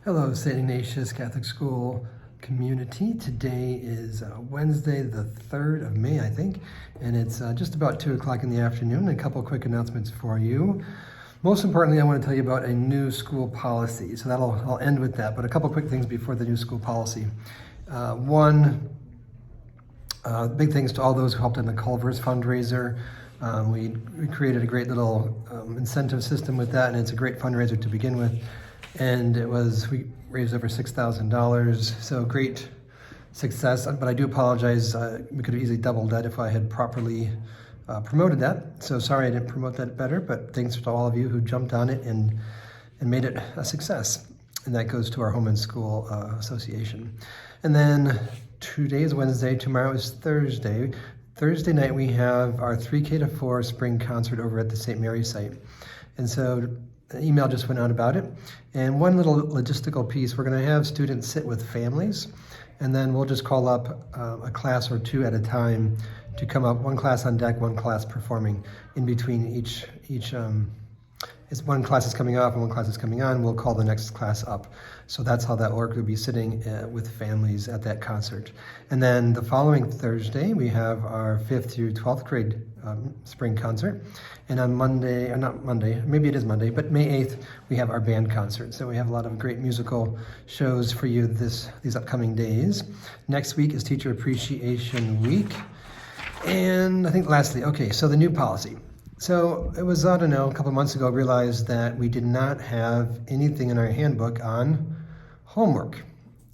Hello, St. Ignatius Catholic School community. Today is Wednesday, the 3rd of May, I think, and it's just about 2 o'clock in the afternoon. A couple quick announcements for you. Most importantly, I want to tell you about a new school policy. So I'll end with that, but a couple quick things before the new school policy. One, big thanks to all those who helped in the Culvers Fundraiser. We created a great little incentive system with that, and it's a great fundraiser to begin with. And we raised over $6,000, so great success. But I do apologize, we could have easily doubled that if I had properly promoted that. So sorry I didn't promote that better, but thanks to all of you who jumped on it and made it a success. And that goes to our Home and School Association. And then today is Wednesday, tomorrow is Thursday. Thursday night we have our 3K to 4 spring concert over at the St. Mary's site. And so an email just went out about it. And one little logistical piece, we're gonna have students sit with families, and then we'll just call up a class or two at a time to come up, one class on deck, one class performing in between each is one class is coming off and one class is coming on, we'll call the next class up. So that's how that works. We'll be sitting with families at that concert. And then the following Thursday, we have our 5th through 12th grade spring concert. And on Monday, or not Monday, maybe it is Monday, but May 8th, we have our band concert. So we have a lot of great musical shows for you these upcoming days. Next week is Teacher Appreciation Week. And I think lastly, okay, so the new policy. So it was, I don't know, a couple months ago, I realized that we did not have anything in our handbook on homework.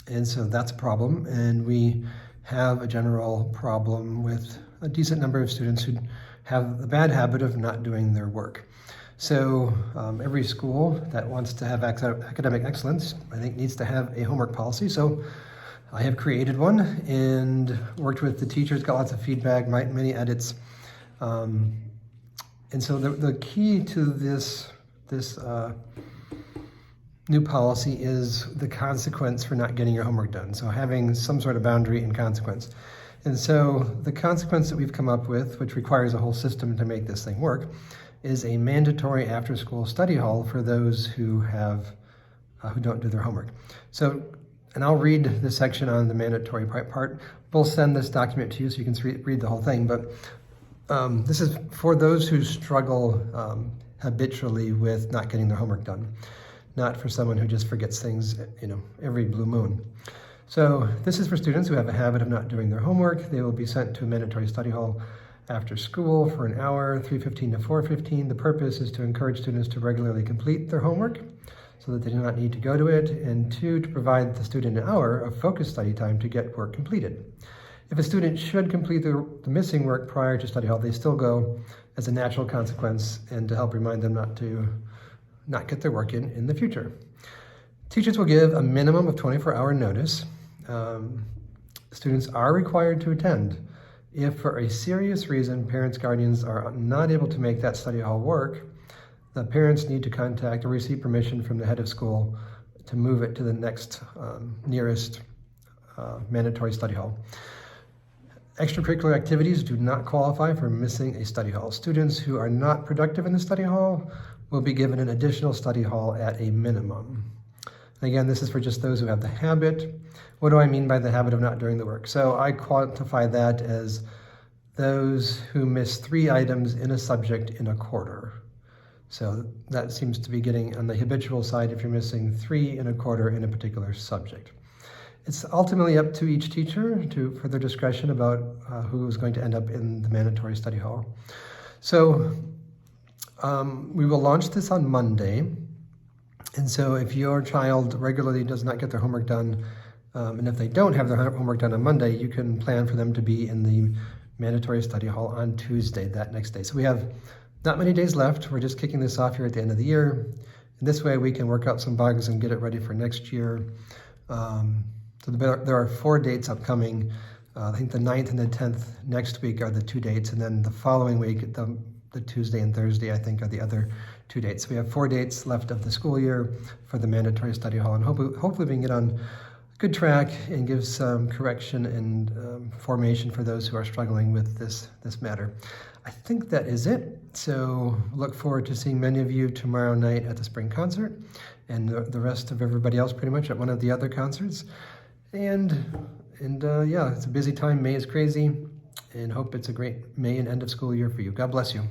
And so that's a problem. And we have a general problem with a decent number of students who have the bad habit of not doing their work. So every school that wants to have academic excellence, I think, needs to have a homework policy. So I have created one and worked with the teachers, got lots of feedback, many edits. And so the key to this new policy is the consequence for not getting your homework done. So having some sort of boundary and consequence. And so the consequence that we've come up with, which requires a whole system to make this thing work, is a mandatory after-school study hall for those who don't do their homework. So, and I'll read the section on the mandatory part. We'll send this document to you so you can read the whole thing, but this is for those who struggle habitually with not getting their homework done, not for someone who just forgets things, every blue moon. So this is for students who have a habit of not doing their homework. They will be sent to a mandatory study hall after school for an hour, 3:15 to 4:15. The purpose is to encourage students to regularly complete their homework so that they do not need to go to it, and 2, to provide the student an hour of focused study time to get work completed. If a student should complete the missing work prior to study hall, they still go as a natural consequence and to help remind them not get their work in the future. Teachers will give a minimum of 24-hour notice. Students are required to attend. If for a serious reason parents, guardians are not able to make that study hall work, the parents need to contact or receive permission from the head of school to move it to the next nearest mandatory study hall. Extracurricular activities do not qualify for missing a study hall. Students who are not productive in the study hall will be given an additional study hall at a minimum. Again, this is for just those who have the habit. What do I mean by the habit of not doing the work? So I quantify that as those who miss 3 items in a subject in a quarter. So that seems to be getting on the habitual side if you're missing 3 in a quarter in a particular subject. It's ultimately up to each teacher for their discretion about who is going to end up in the mandatory study hall. So we will launch this on Monday. And so if your child regularly does not get their homework done, and if they don't have their homework done on Monday, you can plan for them to be in the mandatory study hall on Tuesday, that next day. So we have not many days left. We're just kicking this off here at the end of the year. And this way we can work out some bugs and get it ready for next year. So there are 4 dates upcoming. I think the 9th and the 10th next week are the 2 dates, and then the following week, the Tuesday and Thursday, I think, are the other 2 dates. So we have 4 dates left of the school year for the mandatory study hall, and hopefully we can get on a good track and give some correction and formation for those who are struggling with this matter. I think that is it. So look forward to seeing many of you tomorrow night at the spring concert. and the rest of everybody else pretty much at one of the other concerts. And yeah, it's a busy time. May is crazy, and hope it's a great May and end of school year for you. God bless you.